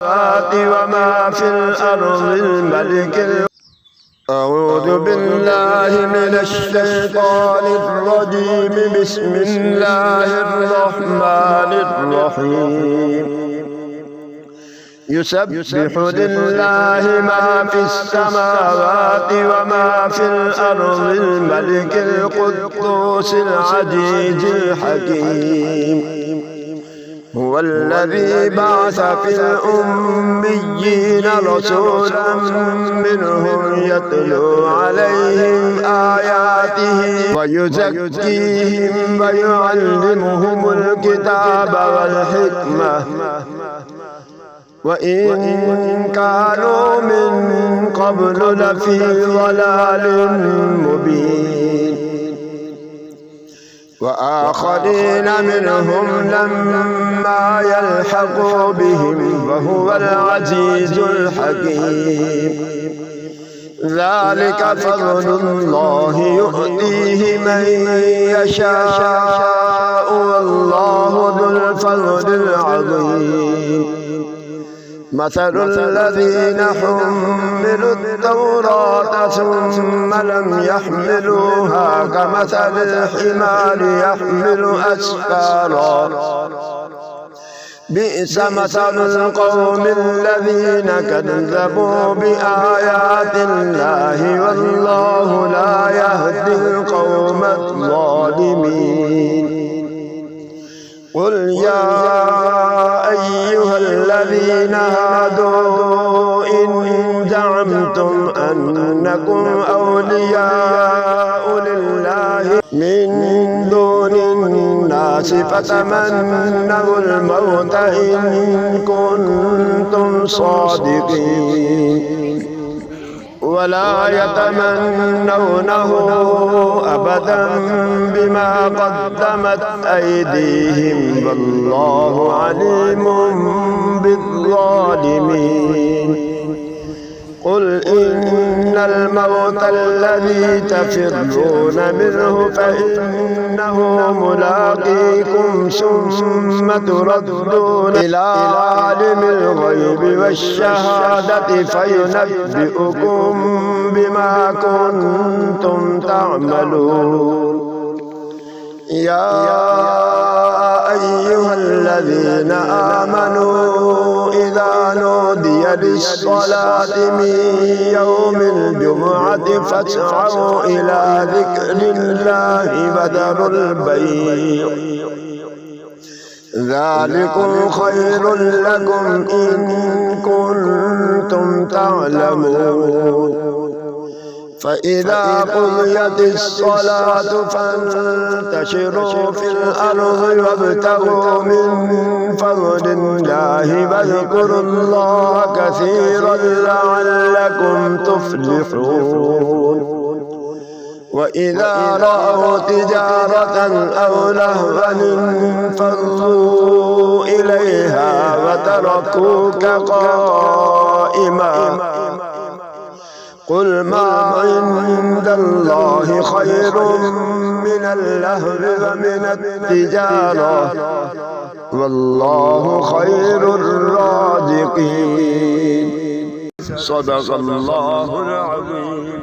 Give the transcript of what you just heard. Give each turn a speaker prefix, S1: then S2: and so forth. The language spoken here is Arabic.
S1: وما في الأرض الملك. أعوذ بالله من الشيطان الرجيم. بسم الله الرحمن الرحيم. يسبح لله ما في السماوات وما في الأرض الملك القدوس العزيز الحكيم. هو الذي بعث في الأميين رسولا منهم يتلو عليهم آياته ويزكيهم ويعلمهم الكتاب والحكمة وإن كانوا من قبل لفي ضلال مبين. وآخرين منهم لما يلحقوا بهم وهو العزيز الحكيم. ذلك فضل الله يؤتيه من يشاء والله ذو الفضل العظيم. مثل الذين حملوا التوراة ثم لم يحملوها كمثل الحمار يحمل أسفارا. بئس مثل القوم الذين كذبوا بآيات الله والله لا يهدي القوم الظالمين. قل يا أيها الذين هادوا إن زعمتم أنكم أولياء لله من دون الناس فتمنوا الموت إن كنتم صادقين ولا يتمنونه أبدا بما قدمت أيديهم والله عليم بالظالمين. قل إن الموت الذي تفرون منه فإنه ملاقيكم ثم تردون إلى عالم الغيب والشهادة فينبئكم بما كنتم تعملون. يا أيها الذين آمنوا إذا نودي للصلاة من يوم الجمعة فاسعوا إلى ذكر الله وذروا البيع ذلكم خير لكم إن كنتم تعلمون. فإذا قضيت الصلاة فانتشروا في الأرض وابتغوا من فضل الله واذكروا الله كثيرا لعلكم تفلحون. وإذا رأوا تجارة أو لهوا انفضوا إليها وتركوك قائما. قل ما عند الله خير من اللهو ومن التجارة والله خير الرازقين. صدق الله العظيم.